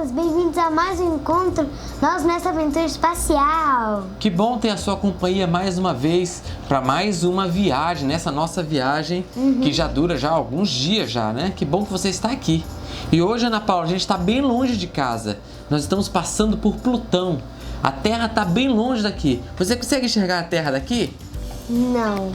internautas, bem-vindos a mais um encontro nosso nessa aventura espacial. Que bom ter a sua companhia mais uma vez para mais uma viagem, nessa nossa viagem que já dura já alguns dias já, né? Que bom que você está aqui. E hoje, Ana Paula, a gente está bem longe de casa. Nós estamos passando por Plutão. A Terra está bem longe daqui. Você consegue enxergar a Terra daqui? Não.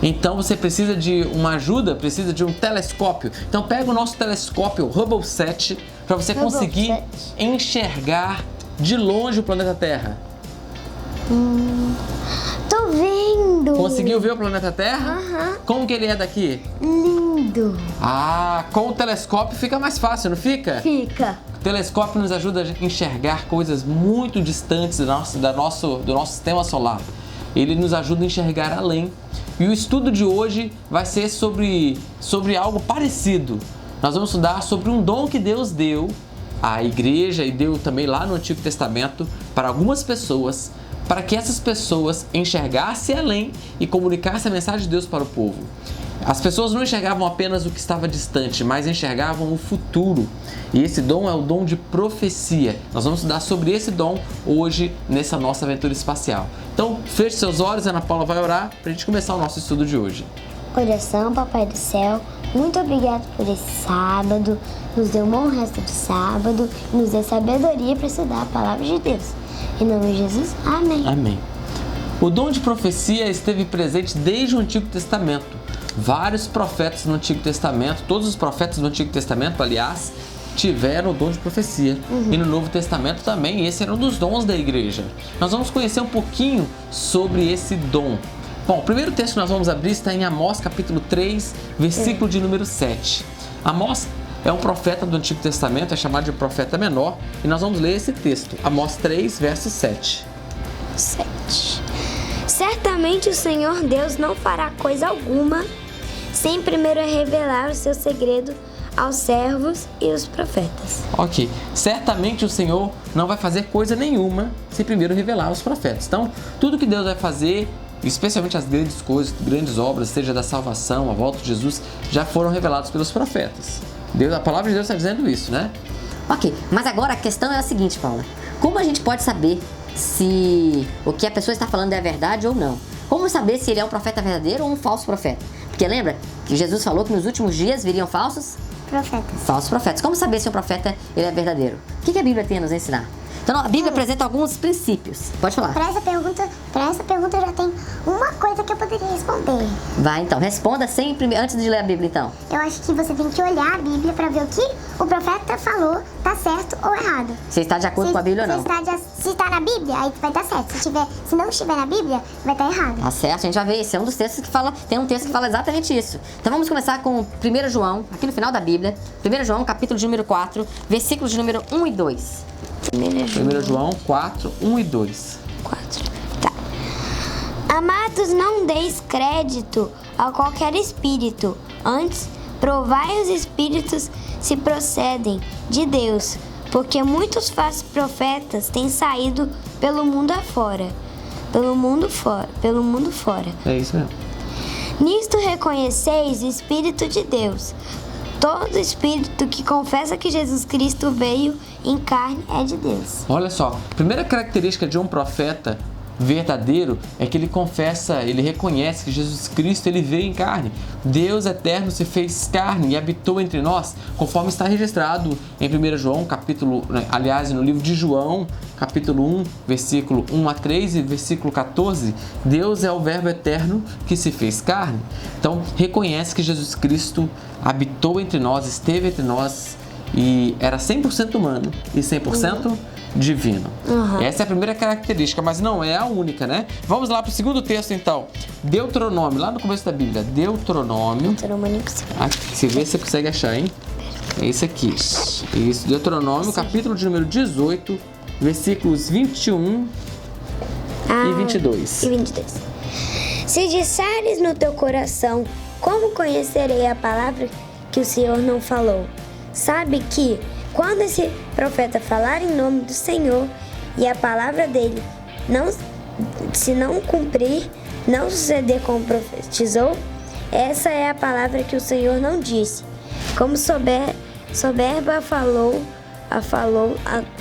Então você precisa de uma ajuda, precisa de um telescópio. Então pega o nosso telescópio Hubble 7 para você conseguir enxergar de longe o planeta Terra. Tô vendo. Conseguiu ver o planeta Terra? Aham. Como que ele é daqui? Lindo. Ah, com o telescópio fica mais fácil, não fica? Fica. O telescópio nos ajuda a enxergar coisas muito distantes do nosso sistema solar. Ele nos ajuda a enxergar além. E o estudo de hoje vai ser sobre algo parecido. Nós vamos estudar sobre um dom que Deus deu à igreja e deu também lá no Antigo Testamento para algumas pessoas, para que essas pessoas enxergassem além e comunicassem a mensagem de Deus para o povo. As pessoas não enxergavam apenas o que estava distante, mas enxergavam o futuro. E esse dom é o dom de profecia. Nós vamos estudar sobre esse dom hoje nessa nossa aventura espacial. Então, feche seus olhos, a Ana Paula vai orar para a gente começar o nosso estudo de hoje. Oração, Papai do Céu, muito obrigado por esse sábado. Nos dê um bom resto de sábado e nos dê sabedoria para estudar a palavra de Deus. Em nome de Jesus, amém. Amém. O dom de profecia esteve presente desde o Antigo Testamento. Vários profetas no Antigo Testamento, todos os profetas do Antigo Testamento, aliás, tiveram o dom de profecia. E no Novo Testamento também, esse era um dos dons da igreja. Nós vamos conhecer um pouquinho sobre esse dom. Bom, o primeiro texto que nós vamos abrir está em Amós, capítulo 3, versículo de número 7. Amós é um profeta do Antigo Testamento, é chamado de profeta menor, e nós vamos ler esse texto, Amós 3, verso 7. 7. Certamente o Senhor Deus não fará coisa alguma sem primeiro revelar o seu segredo aos servos e os profetas. Ok, certamente o Senhor não vai fazer coisa nenhuma sem primeiro revelar aos profetas. Então, tudo que Deus vai fazer, especialmente as grandes coisas, grandes obras, seja da salvação, a volta de Jesus, já foram revelados pelos profetas. A palavra de Deus está dizendo isso, né? Ok, mas agora a questão é a seguinte, Paula. Como a gente pode saber se o que a pessoa está falando é verdade ou não? Como saber se ele é um profeta verdadeiro ou um falso profeta? Porque lembra que Jesus falou que nos últimos dias viriam falsos profetas. Como saber se um profeta ele é verdadeiro? O que a Bíblia tem a nos ensinar? Então, a Bíblia apresenta alguns princípios. Pode falar. Para essa pergunta eu já tenho uma coisa que eu poderia responder. Vai, então. Responda sempre antes de ler a Bíblia, então. Eu acho que você tem que olhar a Bíblia para ver o que o profeta falou, tá certo ou errado. Você está de acordo com a Bíblia ou não? Se está na Bíblia, aí vai estar certo. Se não estiver na Bíblia, vai estar errado. Tá certo, a gente já vê. Esse é um dos textos que fala. Tem um texto que fala exatamente isso. Então vamos começar com 1 João, aqui no final da Bíblia. 1 João, capítulo de número 4, versículos de número 1 e 2. 1 João 4, 1 e 2. 4. Tá. Amados, não deis crédito a qualquer espírito. Antes, provai os espíritos se procedem de Deus, porque muitos falsos profetas têm saído pelo mundo afora. Pelo mundo fora. É isso mesmo. Nisto reconheceis o Espírito de Deus. Todo espírito que confessa que Jesus Cristo veio em carne é de Deus. Olha só, a primeira característica de um profeta verdadeiro é que ele confessa, ele reconhece que Jesus Cristo ele veio em carne. Deus eterno se fez carne e habitou entre nós, conforme está registrado em 1 João, no livro de João, capítulo 1, versículo 1 a 3 e versículo 14. Deus é o verbo eterno que se fez carne. Então, reconhece que Jesus Cristo habitou entre nós, esteve entre nós e era 100% humano e 100% divino. Essa é a primeira característica, mas não é a única, né? Vamos lá para o segundo texto, então. Deuteronômio, lá no começo da Bíblia. Deuteronômio. Aqui, se vê se você consegue achar, hein? É esse aqui. Isso, Deuteronômio, capítulo de número 18, versículos 21 e 22. Se disseres no teu coração, como conhecerei a palavra que o Senhor não falou? Sabe que, quando esse profeta falar em nome do Senhor e a palavra dele se não cumprir, não suceder como profetizou, essa é a palavra que o Senhor não disse. Como soberba falou falou,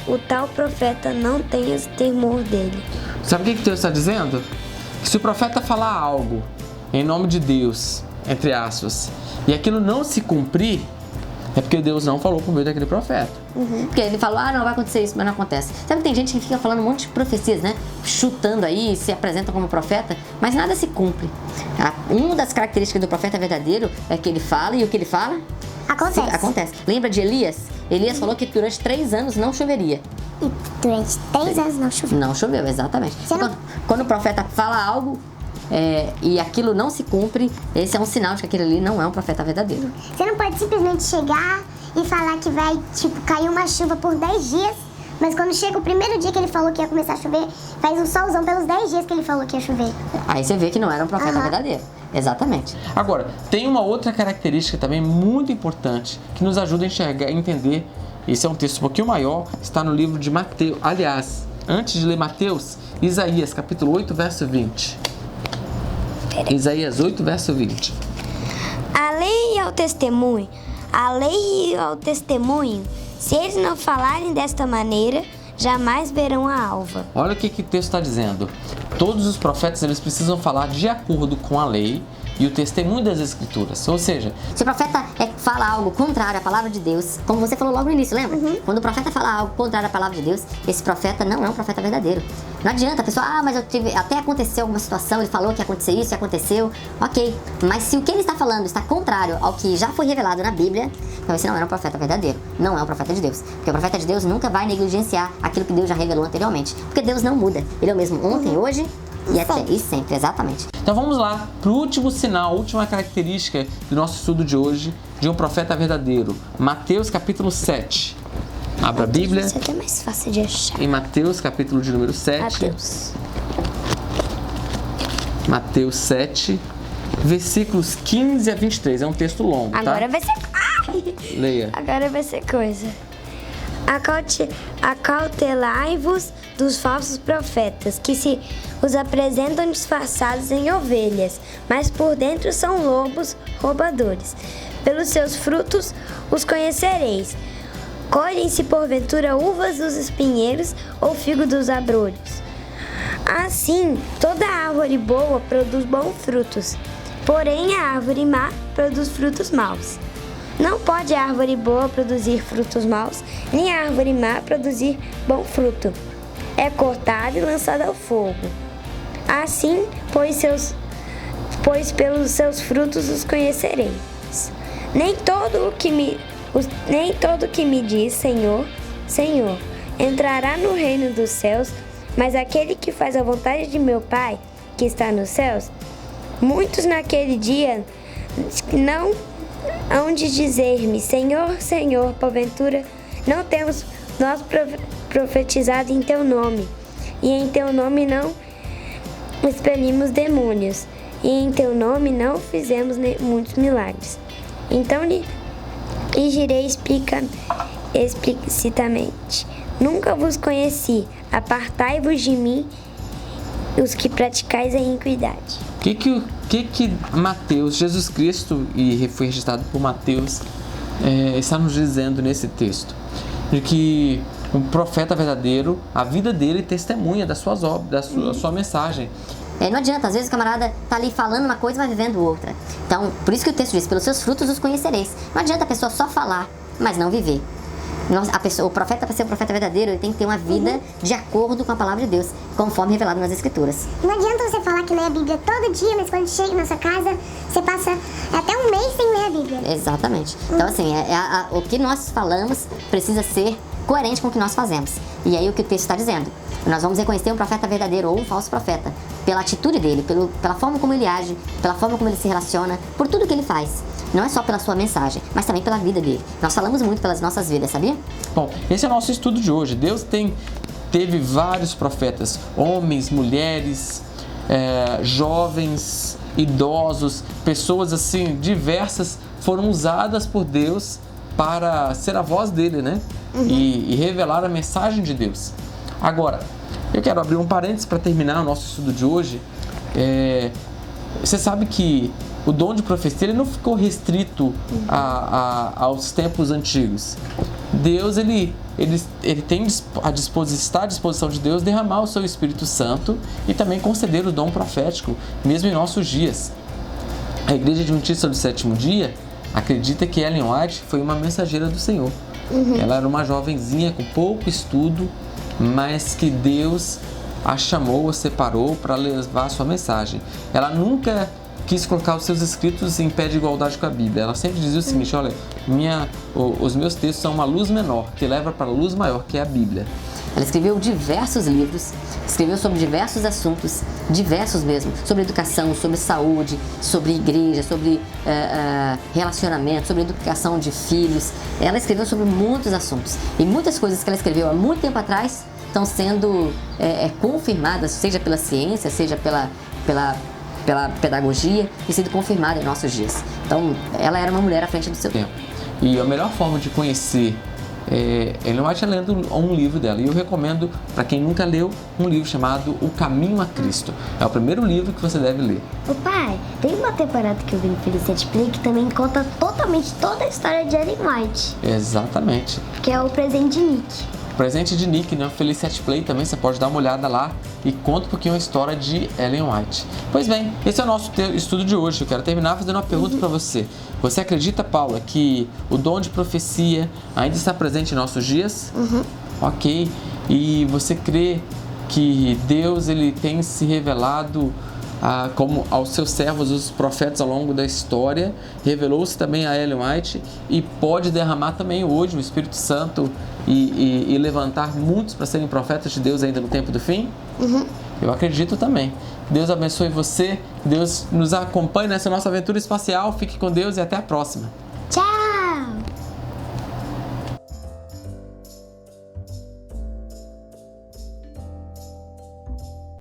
o tal profeta não tenha temor dele. Sabe o que Deus está dizendo? Que se o profeta falar algo em nome de Deus, entre aspas, e aquilo não se cumprir, é porque Deus não falou por meio daquele profeta. Porque ele falou, não vai acontecer isso, mas não acontece. Sabe que tem gente que fica falando um monte de profecias, né? Chutando aí, se apresenta como profeta, mas nada se cumpre. Uma das características do profeta verdadeiro é que ele fala, e o que ele fala? Acontece. Lembra de Elias? Elias falou que durante 3 anos não choveria. E durante 3 anos não choveu. Não choveu, exatamente. Quando o profeta fala algo e aquilo não se cumpre, esse é um sinal de que aquele ali não é um profeta verdadeiro. Você não pode simplesmente chegar e falar que vai, cair uma chuva por 10 dias, mas quando chega o primeiro dia que ele falou que ia começar a chover, faz um solzão pelos 10 dias que ele falou que ia chover. Aí você vê que não era um profeta verdadeiro. Exatamente. Agora, tem uma outra característica também muito importante que nos ajuda a enxergar e entender. Esse é um texto um pouquinho maior, está no livro de Mateus. Aliás, antes de ler Mateus, Isaías, capítulo 8, verso 20. Isaías 8, verso 20. A lei e ao testemunho, se eles não falarem desta maneira, jamais verão a alva. Olha o que o texto está dizendo. Todos os profetas eles precisam falar de acordo com a lei e o testemunho das Escrituras. Ou seja, se o profeta fala algo contrário à palavra de Deus, como você falou logo no início, lembra? Quando o profeta fala algo contrário à palavra de Deus, esse profeta não é um profeta verdadeiro. Não adianta a pessoa, mas até aconteceu alguma situação, ele falou que ia acontecer isso e aconteceu, ok. Mas se o que ele está falando está contrário ao que já foi revelado na Bíblia, então esse não é um profeta verdadeiro, não é um profeta de Deus. Porque o profeta de Deus nunca vai negligenciar aquilo que Deus já revelou anteriormente. Porque Deus não muda, ele é o mesmo ontem, hoje e sempre, exatamente. Então vamos lá para o último sinal, a última característica do nosso estudo de hoje de um profeta verdadeiro. Mateus capítulo 7. Abra a Bíblia. Isso é até mais fácil de achar. Em Mateus capítulo de número 7. Mateus 7, versículos 15 a 23. É um texto longo, tá? Agora vai ser... Leia. Agora vai ser coisa. Acautelai-vos dos falsos profetas, que se os apresentam disfarçados em ovelhas, mas por dentro são lobos roubadores. Pelos seus frutos os conhecereis. Colhem-se porventura uvas dos espinheiros ou figo dos abrolhos. Assim, toda árvore boa produz bons frutos, porém a árvore má produz frutos maus. Não pode a árvore boa produzir frutos maus, nem a árvore má produzir bom fruto. É cortada e lançada ao fogo. Assim, pois pelos seus frutos os conhecereis. Nem todo que me diz Senhor, Senhor, entrará no reino dos céus, mas aquele que faz a vontade de meu Pai, que está nos céus. Muitos naquele dia não hão de dizer-me, Senhor, Senhor, porventura não temos nós profetizado em teu nome, e em teu nome não expelimos demônios, e em teu nome não fizemos muitos milagres. Então lhe direi explicitamente, nunca vos conheci, apartai-vos de mim, os que praticais a iniquidade. O que Mateus, Jesus Cristo, e foi registrado por Mateus, está nos dizendo nesse texto? De que um profeta verdadeiro, a vida dele testemunha das suas obras, da sua mensagem. Não adianta, às vezes o camarada tá ali falando uma coisa e vai vivendo outra. Então, por isso que o texto diz, pelos seus frutos os conhecereis. Não adianta a pessoa só falar, mas não viver. O profeta, para ser um profeta verdadeiro, ele tem que ter uma vida de acordo com a palavra de Deus, conforme revelado nas Escrituras. Não adianta você falar que lê a Bíblia todo dia, mas quando chega na sua casa, você passa até um mês sem ler a Bíblia. Exatamente. Então, assim, o que nós falamos precisa ser coerente com o que nós fazemos. E aí o que o texto está dizendo? Nós vamos reconhecer um profeta verdadeiro ou um falso profeta pela atitude dele, pela forma como ele age, pela forma como ele se relaciona, por tudo que ele faz. Não é só pela sua mensagem, mas também pela vida dele. Nós falamos muito pelas nossas vidas, sabia? Bom, esse é o nosso estudo de hoje. Deus teve vários profetas, homens, mulheres, jovens, idosos, pessoas assim diversas foram usadas por Deus para ser a voz dele, né? E revelar a mensagem de Deus. Agora, eu quero abrir um parênteses para terminar o nosso estudo de hoje. Você sabe que o dom de profecia ele não ficou restrito aos tempos antigos. Deus ele tem está à disposição de Deus derramar o seu Espírito Santo e também conceder o dom profético, mesmo em nossos dias. A Igreja Adventista do Sétimo Dia acredita que Ellen White foi uma mensageira do Senhor. Ela era uma jovenzinha com pouco estudo, mas que Deus a chamou, a separou para levar a sua mensagem. Ela nunca quis colocar os seus escritos em pé de igualdade com a Bíblia. Ela sempre dizia o seguinte: olha, os meus textos são uma luz menor que leva para a luz maior, que é a Bíblia. Ela escreveu diversos livros, escreveu sobre diversos assuntos, diversos mesmo, sobre educação, sobre saúde, sobre igreja, sobre relacionamento, sobre educação de filhos. Ela escreveu sobre muitos assuntos. E muitas coisas que ela escreveu há muito tempo atrás estão sendo confirmadas, seja pela ciência, seja pela pedagogia, e sendo confirmada em nossos dias. Então, ela era uma mulher à frente do seu tempo. E a melhor forma de conhecer Ellen White é lendo um livro dela. E eu recomendo, para quem nunca leu, um livro chamado O Caminho a Cristo. É o primeiro livro que você deve ler. Ô pai, tem uma temporada que eu vi no Felicity Play que também conta totalmente toda a história de Ellen White. Exatamente. Que é o presente de Nick. O presente de Nick, né? O Felicity Play também, você pode dar uma olhada lá e conta um pouquinho a história de Ellen White. Pois bem, esse é o nosso estudo de hoje. Eu quero terminar fazendo uma pergunta para você. Você acredita, Paula, que o dom de profecia ainda está presente em nossos dias? Ok. E você crê que Deus ele tem se revelado como aos seus servos, os profetas, ao longo da história, revelou-se também a Ellen White e pode derramar também hoje o Espírito Santo e levantar muitos para serem profetas de Deus ainda no tempo do fim? Eu acredito também. Deus abençoe você, Deus nos acompanhe nessa nossa aventura espacial. Fique com Deus e até a próxima. Tchau!